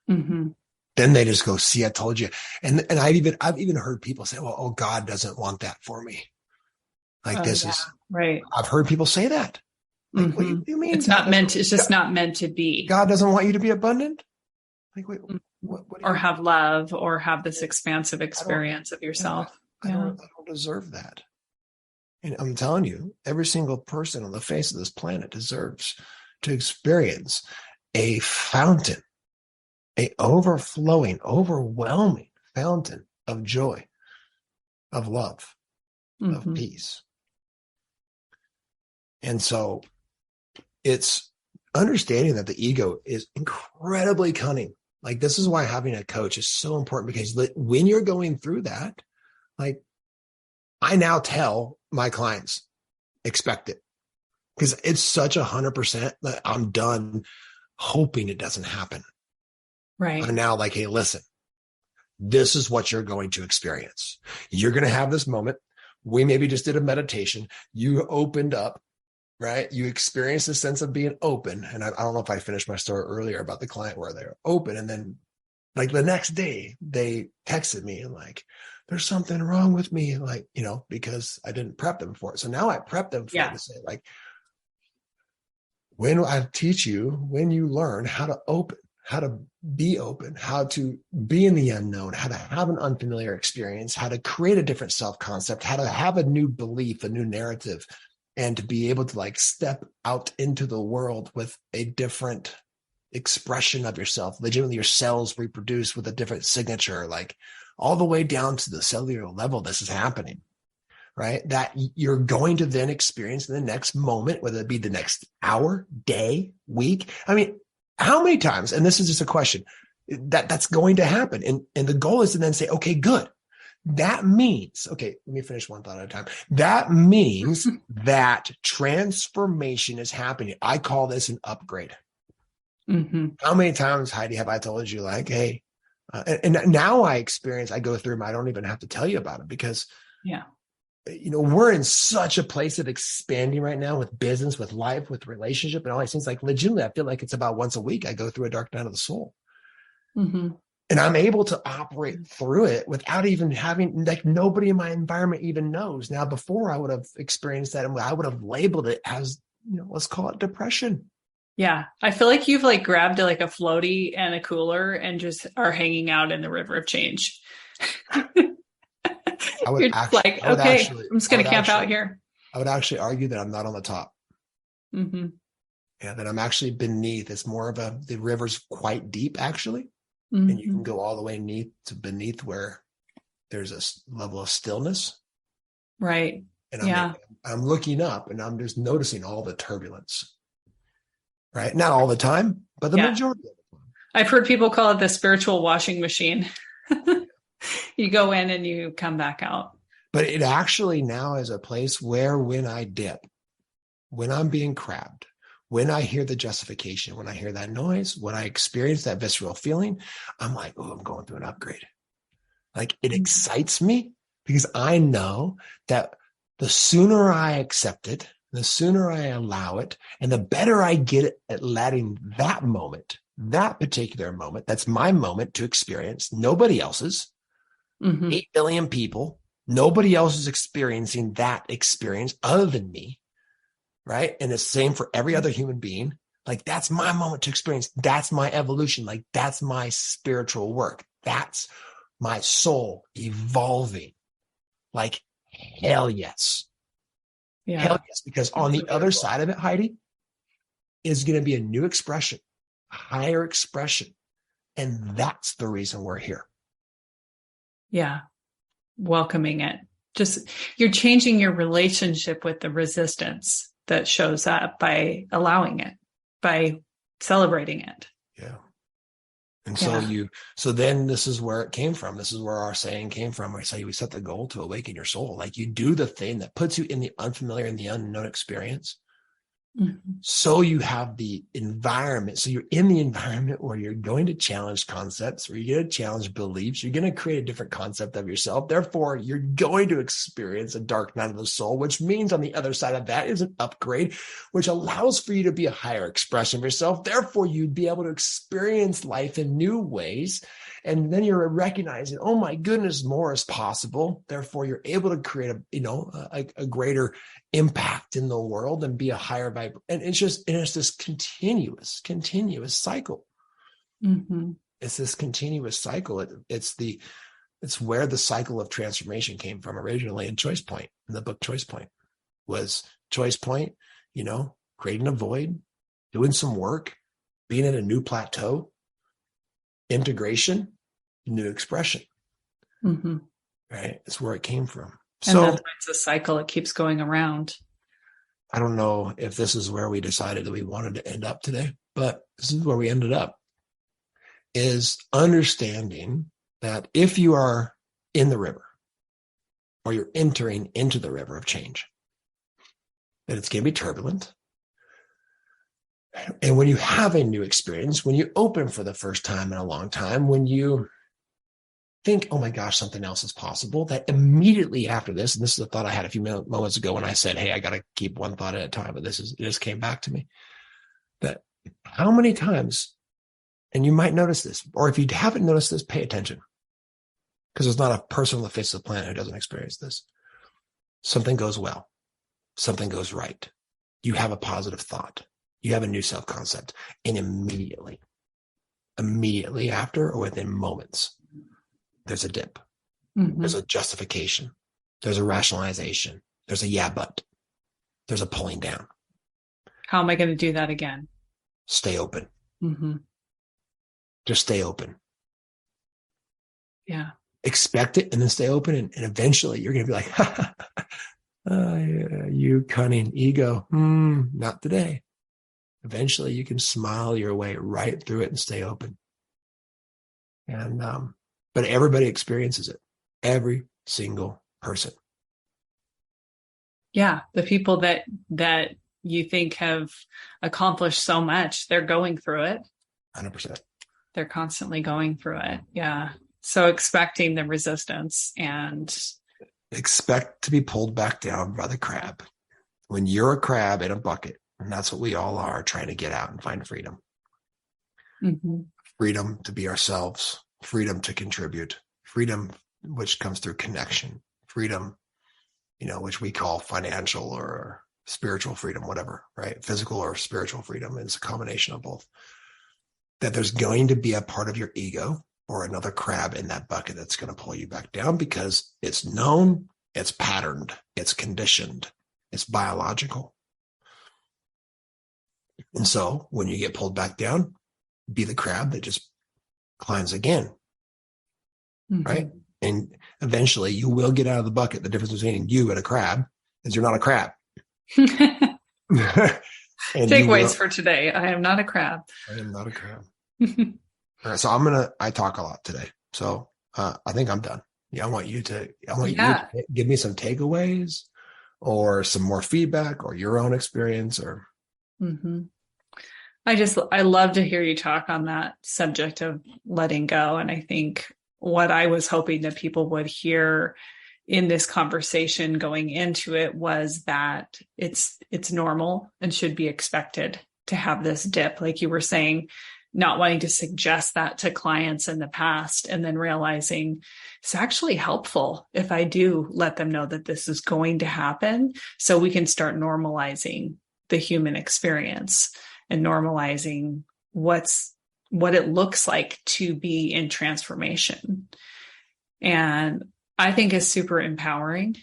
Mm-hmm. Then they just go, see, I told you. And I've even heard people say, well, oh, God doesn't want that for me. Like, is right. I've heard people say that. Like, what do you mean? It's not meant to, it's just not meant to be. God doesn't want you to be abundant? Like, wait, what or have love, or have this expansive experience of yourself. I don't deserve that. And I'm telling you, every single person on the face of this planet deserves to experience a fountain, a overflowing, overwhelming fountain of joy, of love, of peace. And so it's understanding that the ego is incredibly cunning. Like, this is why having a coach is so important, because when you're going through that, like, I now tell my clients, expect it, because it's such 100% that I'm done hoping it doesn't happen. Right. I'm now like, hey, listen, this is what you're going to experience. You're going to have this moment. We maybe just did a meditation. You opened up, right? You experienced a sense of being open. And I don't know if I finished my story earlier about the client where they're open. And then, like, the next day they texted me and, like, there's something wrong with me, like, because I didn't prep them for it. So now I prep them for it to say, like, when I teach you, when you learn how to open, how to be open, how to be in the unknown, how to have an unfamiliar experience, how to create a different self-concept, how to have a new belief, a new narrative, and to be able to, like, step out into the world with a different expression of yourself. Legitimately, your cells reproduce with a different signature, like, all the way down to the cellular level. This is happening, right? That you're going to then experience in the next moment, whether it be the next hour, day, week. I mean, how many times, and this is just a question, that's going to happen. And the goal is to then say, okay, good. That means, okay, let me finish one thought at a time. That means that transformation is happening. I call this an upgrade. Mm-hmm. How many times, Heidi, have I told you, like, hey, and now I go through them. I don't even have to tell you about it, because, we're in such a place of expanding right now with business, with life, with relationship, and all these things. Like, legitimately, I feel like it's about once a week I go through a dark night of the soul. Mm-hmm. And I'm able to operate through it without even having, like, nobody in my environment even knows. Now, before, I would have experienced that, and I would have labeled it as, let's call it depression. Yeah. I feel like you've, like, grabbed a floaty and a cooler and just are hanging out in the river of change. You're like, okay, I'm just going to camp out here. I would actually argue that I'm not on the top. Mm-hmm. Yeah, that I'm actually beneath. It's more of the river's quite deep, actually. Mm-hmm. And you can go all the way beneath where there's a level of stillness. Right. And I'm looking up and I'm just noticing all the turbulence. Right. Not all the time, but the majority of the time. I've heard people call it the spiritual washing machine. You go in and you come back out. But it actually now is a place where when I dip, when I'm being crabbed, when I hear the justification, when I hear that noise, when I experience that visceral feeling, I'm like, oh, I'm going through an upgrade. Like it excites me because I know that the sooner I accept it, the sooner I allow it, and the better I get at letting that moment, that particular moment, that's my moment to experience, nobody else's, 8 billion people, nobody else is experiencing that experience other than me. Right. And it's the same for every other human being. Like that's my moment to experience. That's my evolution. Like that's my spiritual work. That's my soul evolving. Like hell yes. Yeah. Hell yes. Because on the other side of it, Heidi, is going to be a new expression, a higher expression. And that's the reason we're here. Yeah. Welcoming it. Just you're changing your relationship with the resistance that shows up by allowing it, by celebrating it. Yeah. And so then this is where it came from. This is where our saying came from. We say we set the goal to awaken your soul. Like you do the thing that puts you in the unfamiliar and the unknown experience. So you have the environment. So you're in the environment where you're going to challenge concepts, where you're going to challenge beliefs. You're going to create a different concept of yourself. Therefore, you're going to experience a dark night of the soul, which means on the other side of that is an upgrade, which allows for you to be a higher expression of yourself. Therefore, you'd be able to experience life in new ways. And then you're recognizing, oh my goodness, more is possible. Therefore, you're able to create a greater impact in the world and be a higher vibe. And it's this continuous cycle. It's this continuous cycle. It's where the cycle of transformation came from originally in Choice Point. In the book Choice Point was Choice Point, creating a void, doing some work, being in a new plateau, integration, new expression. Right? It's where it came from. And that's why it's a cycle. It keeps going around. I don't know if this is where we decided that we wanted to end up today, but this is where we ended up, is understanding that if you are in the river or you're entering into the river of change, that it's going to be turbulent. And when you have a new experience, when you open for the first time in a long time, when you think, oh my gosh, something else is possible, that immediately after this, and this is a thought I had a few moments ago when I said, hey, I got to keep one thought at a time, but it just came back to me, that how many times, and you might notice this, or if you haven't noticed this, pay attention, because there's not a person on the face of the planet who doesn't experience this. Something goes well, something goes right. You have a positive thought. You have a new self-concept, and immediately after, or within moments, there's a dip. There's a justification. There's a rationalization. There's a yeah, but. There's a pulling down. How am I going to do that again? Stay open. Just stay open. Yeah. Expect it and then stay open. And eventually you're going to be like, you cunning ego. Not today. Eventually you can smile your way right through it and stay open. And, but everybody experiences it. Every single person. Yeah. The people that you think have accomplished so much, they're going through it. 100%. They're constantly going through it. Yeah. So expecting the resistance and expect to be pulled back down by the crab. When you're a crab in a bucket, and that's what we all are, trying to get out and find freedom. Freedom to be ourselves. Freedom to contribute, freedom, which comes through connection, freedom, which we call financial or spiritual freedom, whatever, right? Physical or spiritual freedom. It's a combination of both. That there's going to be a part of your ego or another crab in that bucket that's going to pull you back down because it's known, it's patterned, it's conditioned, it's biological. And so when you get pulled back down, be the crab that just climbs again, right? And eventually you will get out of the bucket. The difference between you and a crab is you're not a crab. Takeaways for today. I am not a crab. I am not a crab. All right. So I talk a lot today. So I think I'm done. Yeah, I want you to Yeah. give me some takeaways or some more feedback or your own experience or. Hmm. I love to hear you talk on that subject of letting go. And I think what I was hoping that people would hear in this conversation going into it was that it's normal and should be expected to have this dip. Like you were saying, not wanting to suggest that to clients in the past and then realizing it's actually helpful if I do let them know that this is going to happen so we can start normalizing the human experience and normalizing what it looks like to be in transformation. And I think is super empowering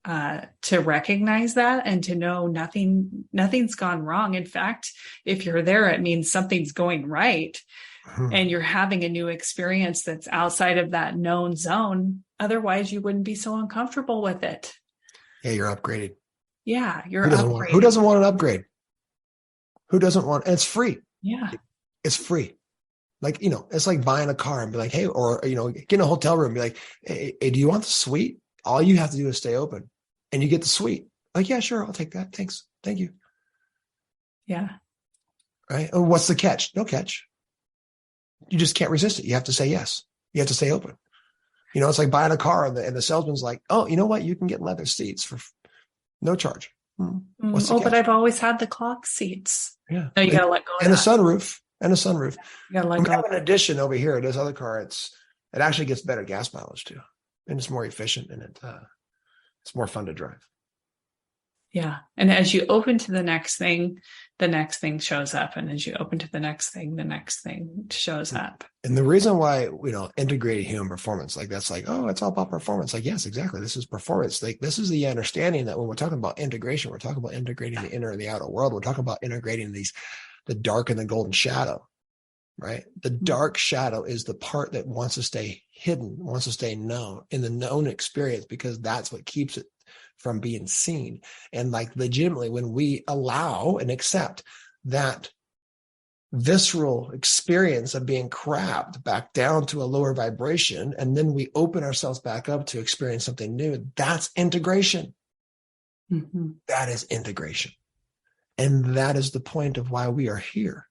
to recognize that and to know nothing's gone wrong. In fact, if you're there, it means something's going right and you're having a new experience that's outside of that known zone. Otherwise, you wouldn't be so uncomfortable with it. Yeah, you're upgraded. Yeah, you're Who doesn't want an upgrade? Who doesn't want? And it's free. Yeah. It's free. Like, it's like buying a car and be like, hey, or, get in a hotel room and be like, hey, do you want the suite? All you have to do is stay open and you get the suite. Like, yeah, sure. I'll take that. Thanks. Thank you. Yeah. Right. Oh, what's the catch? No catch. You just can't resist it. You have to say yes. You have to stay open. It's like buying a car and the salesman's like, oh, you know what? You can get leather seats for no charge. What's the catch? But I've always had the clock seats. Yeah. No, you got to let go of and that. a sunroof. And a sunroof. You got to let We go. have an addition over here. This other car, it actually gets better gas mileage too. And it's more efficient and it's more fun to drive. Yeah. And as you open to the next thing shows up. And as you open to the next thing shows up. And the reason why, integrated human performance, like that's like, oh, it's all about performance. Like, yes, exactly. This is performance. Like this is the understanding that when we're talking about integration, we're talking about integrating the inner and the outer world. We're talking about integrating the dark and the golden shadow, right? The dark shadow is the part that wants to stay hidden, wants to stay known in the known experience, because that's what keeps it from being seen. And like legitimately, when we allow and accept that visceral experience of being crabbed back down to a lower vibration, and then we open ourselves back up to experience something new, that's integration. Mm-hmm. That is integration. And that is the point of why we are here.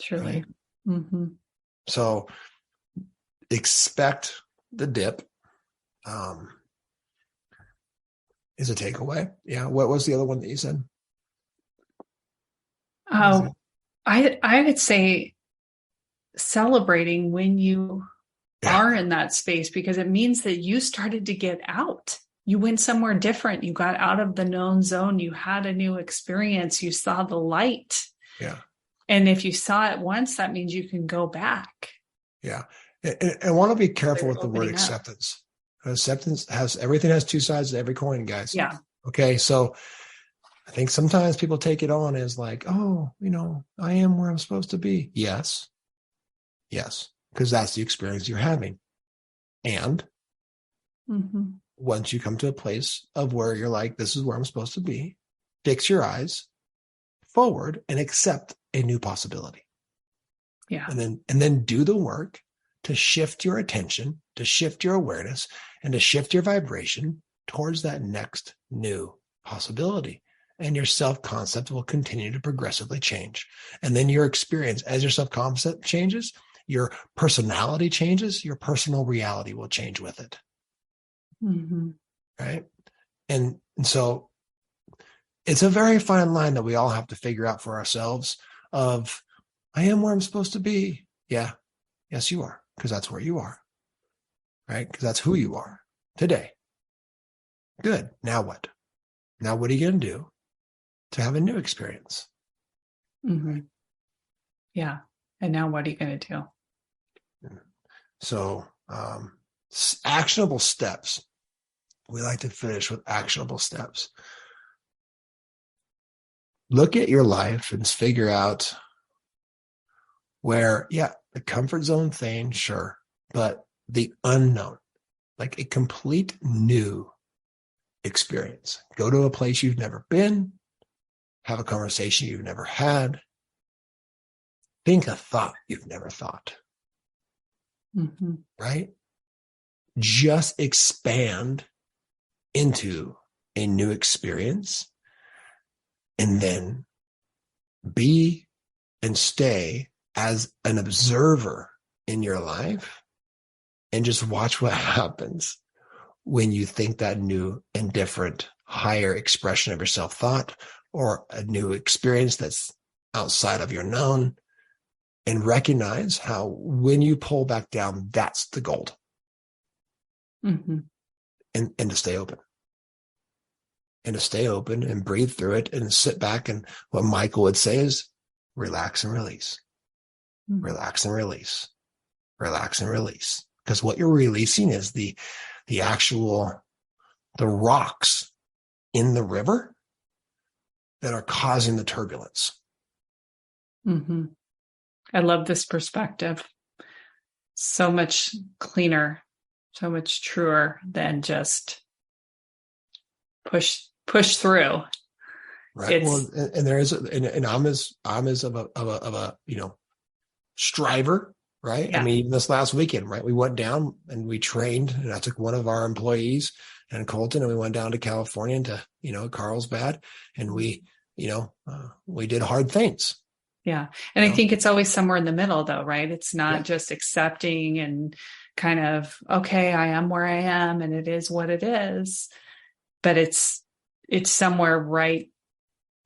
Truly. Right? Mm-hmm. So expect the dip. Is a takeaway. Yeah. What was the other one that you said? Oh, I would say celebrating when you are in that space, because it means that you started to get out. You went somewhere different. You got out of the known zone. You had a new experience. You saw the light. Yeah. And if you saw it once, that means you can go back. Yeah. And I want to be careful with the word acceptance. Everything has two sides to every coin, guys. Yeah. Okay. So I think sometimes people take it on as like, oh, I am where I'm supposed to be. Yes. Yes. Because that's the experience you're having. And once you come to a place of where you're like, this is where I'm supposed to be, fix your eyes forward and accept a new possibility. Yeah. And then do the work to shift your attention, to shift your awareness, and to shift your vibration towards that next new possibility. And your self-concept will continue to progressively change. And then your experience, as your self-concept changes, your personality changes, your personal reality will change with it. Mm-hmm. Right. And so it's a very fine line that we all have to figure out for ourselves of, I am where I'm supposed to be. Yeah. Yes, you are. Because that's where you are. Right. Because that's who you are today. Good. Now what? Now what are you going to do to have a new experience? Mm-hmm. Yeah. And now what are you going to do? So, actionable steps. We like to finish with actionable steps. Look at your life and figure out where, the comfort zone thing, sure, but the unknown, like a complete new experience. Go to a place you've never been, have a conversation you've never had, think a thought you've never thought, right? just expand into a new experience and then be and stay as an observer in your life and just watch what happens when you think that new and different higher expression of your self-thought or a new experience that's outside of your known, and recognize how when you pull back down, that's the gold. Mm-hmm. And to stay open. And to stay open and breathe through it and sit back. And what Michael would say is relax and release. Mm-hmm. Relax and release. Relax and release. Because what you're releasing is the rocks in the river that are causing the turbulence. Mm-hmm. I love this perspective. So much cleaner, so much truer than just push through. Right. Well, and there is, and I'm as of a striver. Right. Yeah. I mean, this last weekend, right, we went down and we trained, and I took one of our employees and Colton, and we went down to California to, Carlsbad, and we did hard things. Yeah. And I think it's always somewhere in the middle though, right? It's not just accepting and kind of, okay, I am where I am and it is what it is, but it's somewhere right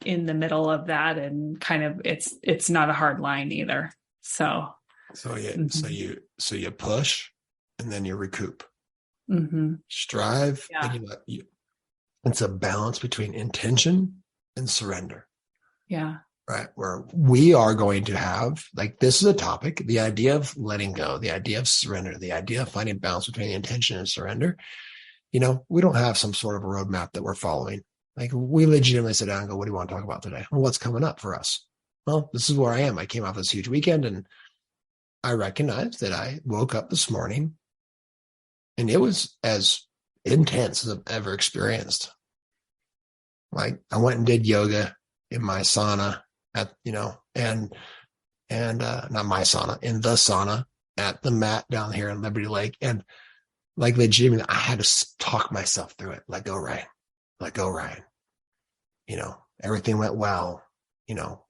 in the middle of that. And kind of, it's not a hard line either. So you push and then you recoup, strive. Yeah. And it's a balance between intention and surrender. Yeah. Right. Where we are going to have, this is a topic, the idea of letting go, the idea of surrender, the idea of finding balance between intention and surrender. We don't have some sort of a roadmap that we're following. We legitimately sit down and go, what do you want to talk about today? Well, what's coming up for us? Well, this is where I am. I came off this huge weekend and I recognized that I woke up this morning and it was as intense as I've ever experienced. I went and did yoga in my sauna and not my sauna, in the sauna at the mat down here in Liberty Lake. And legitimately, I had to talk myself through it. Let go, Ryan. Let go, Ryan. Everything went well.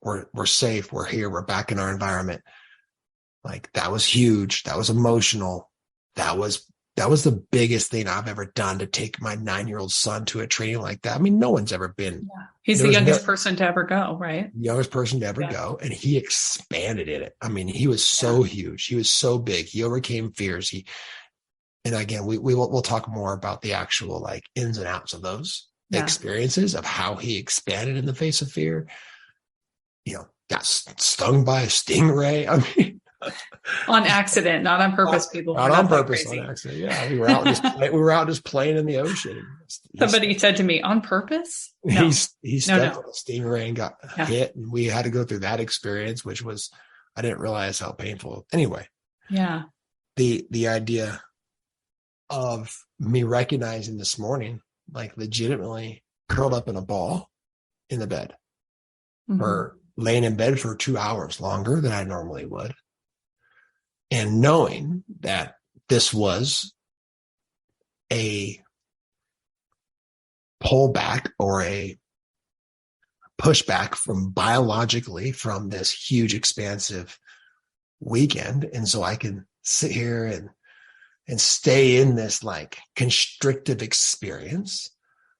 We're safe. We're here. We're back in our environment. That was huge. That was emotional. That was the biggest thing I've ever done, to take my 9-year-old son to a training like that. I mean, no one's ever been. Yeah. He's the youngest person to ever go, right? Youngest person to ever go. And he expanded in it. I mean, he was so huge. He was so big. He overcame fears. And again, we'll talk more about the actual ins and outs of those experiences of how he expanded in the face of fear. Got stung by a stingray. I mean, on accident, not on purpose. People not on purpose, on accident. Yeah, we were out just playing in the ocean. Somebody said to me, "On purpose?" No. He stepped on a stingray and got hit, and we had to go through that experience, which was, I didn't realize how painful. Anyway, the idea of me recognizing this morning, legitimately curled up in a ball in the bed, or laying in bed for 2 hours longer than I normally would. And knowing that this was a pullback or a pushback biologically from this huge, expansive weekend. And so I can sit here and stay in this constrictive experience.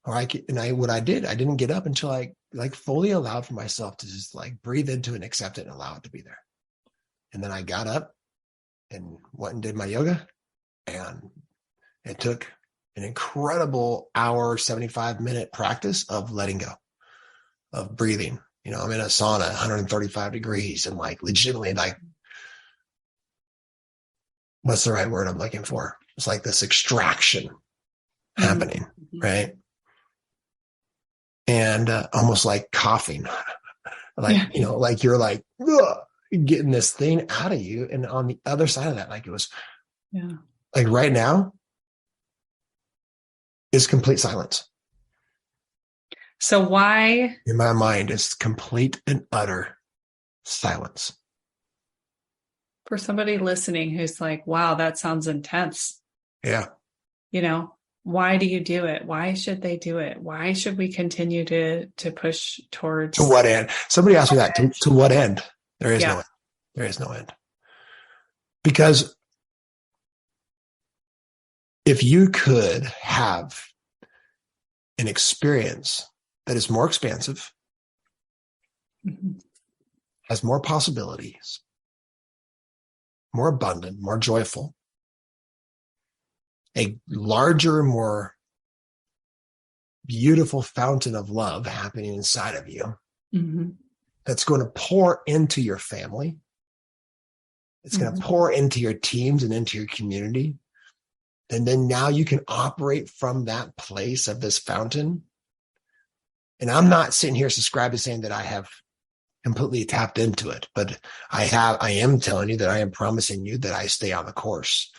Or what I did, I didn't get up until I fully allowed for myself to just breathe into and accept it and allow it to be there. And then I got up and went and did my yoga, and it took an incredible 75-minute practice of letting go, of breathing. I'm in a sauna, 135 degrees, and legitimately, what's the right word I'm looking for? It's this extraction happening, right? And almost like coughing, you're ugh, getting this thing out of you. And on the other side of that, it was right now is complete silence. So why? In my mind, it's complete and utter silence. For somebody listening who's wow, that sounds intense. Yeah. Why do you do it? Why should they do it? Why should we continue to push towards? To what end? Somebody asked me that. To what end? There is no end. There is no end. Because if you could have an experience that is more expansive, has more possibilities, more abundant, more joyful, a larger, more beautiful fountain of love happening inside of you, that's going to pour into your family. It's going to pour into your teams and into your community. And then now you can operate from that place of this fountain. And I'm not sitting here subscribing saying that I have completely tapped into it, but I am telling you that I am promising you that I stay on the course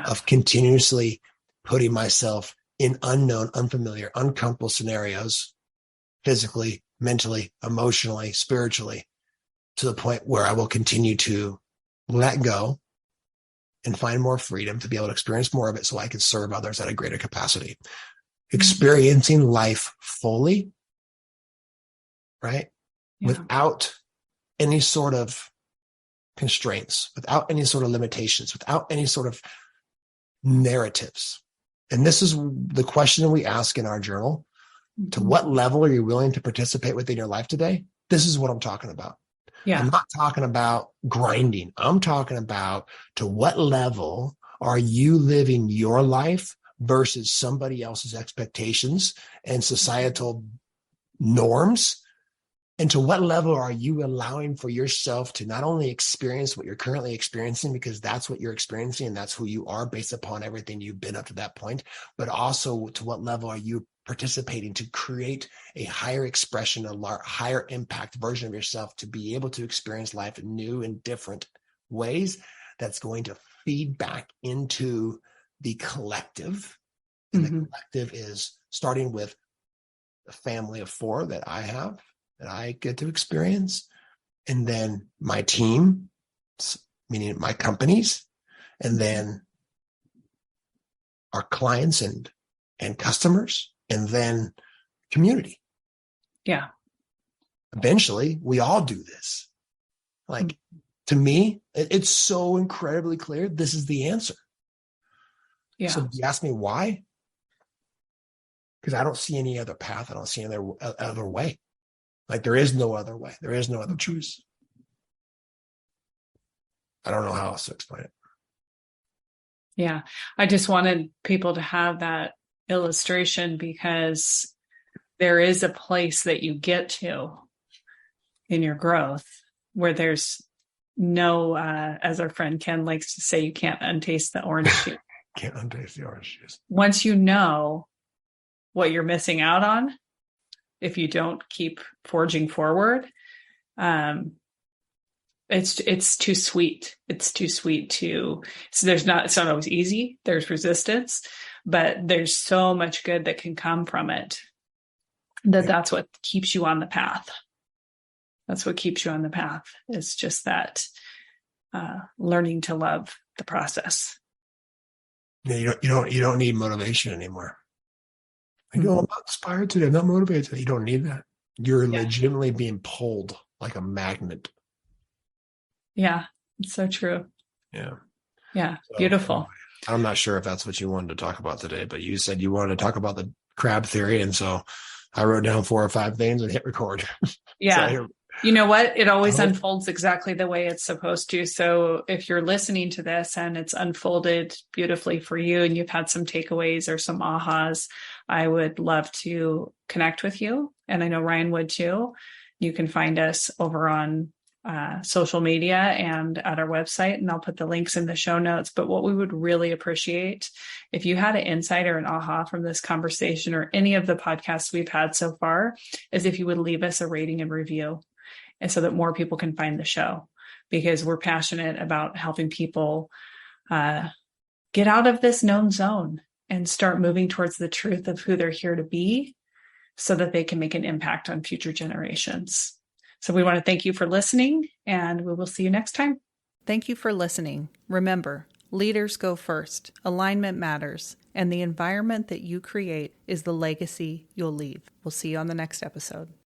of continuously putting myself in unknown, unfamiliar, uncomfortable scenarios, physically, mentally, emotionally, spiritually, to the point where I will continue to let go and find more freedom to be able to experience more of it so I can serve others at a greater capacity. Experiencing life fully, right? Yeah. Without any sort of constraints, without any sort of limitations, without any sort of narratives. And this is the question we ask in our journal. To what level are you willing to participate within your life today? This is what I'm talking about. Yeah. I'm not talking about grinding. I'm talking about to what level are you living your life versus somebody else's expectations and societal norms? And to what level are you allowing for yourself to not only experience what you're currently experiencing, because that's what you're experiencing and that's who you are based upon everything you've been up to that point, but also to what level are you participating to create a higher expression, a higher impact version of yourself to be able to experience life in new and different ways that's going to feed back into the collective. And the collective is starting with a family of 4 that I have, that I get to experience, and then my team, meaning my companies, and then our clients and customers, and then community. Yeah. Eventually, we all do this. Like, to me, it's so incredibly clear. This is the answer. Yeah. So you ask me why? Because I don't see any other path. I don't see any other way. Like, there is no other way. There is no other choice. I don't know how else to explain it. Yeah. I just wanted people to have that illustration because there is a place that you get to in your growth where there's no, as our friend Ken likes to say, you can't untaste the orange juice. Can't untaste the orange juice. Once you know what you're missing out on, if you don't keep forging forward, it's too sweet. It's too sweet so it's not always easy. There's resistance, but there's so much good that can come from it that's what keeps you on the path. That's what keeps you on the path. It's just that learning to love the process. Yeah, you don't need motivation anymore. I go, I'm not inspired today. I'm not motivated today. You don't need that. You're legitimately being pulled like a magnet. Yeah, it's so true. Yeah. Yeah, so, beautiful. I'm not sure if that's what you wanted to talk about today, but you said you wanted to talk about the crab theory. And so I wrote down 4 or 5 things and hit record. Yeah. So you know what? It always unfolds exactly the way it's supposed to. So if you're listening to this and it's unfolded beautifully for you and you've had some takeaways or some ahas, I would love to connect with you. And I know Ryan would too. You can find us over on social media and at our website, and I'll put the links in the show notes. But what we would really appreciate, if you had an insight or an aha from this conversation or any of the podcasts we've had so far, is if you would leave us a rating and review, and so that more people can find the show, because we're passionate about helping people get out of this known zone and start moving towards the truth of who they're here to be so that they can make an impact on future generations. So we want to thank you for listening, and we will see you next time. Thank you for listening. Remember, Leaders go first. Alignment matters. And the environment that you create is the legacy you'll leave. We'll see you on the next episode.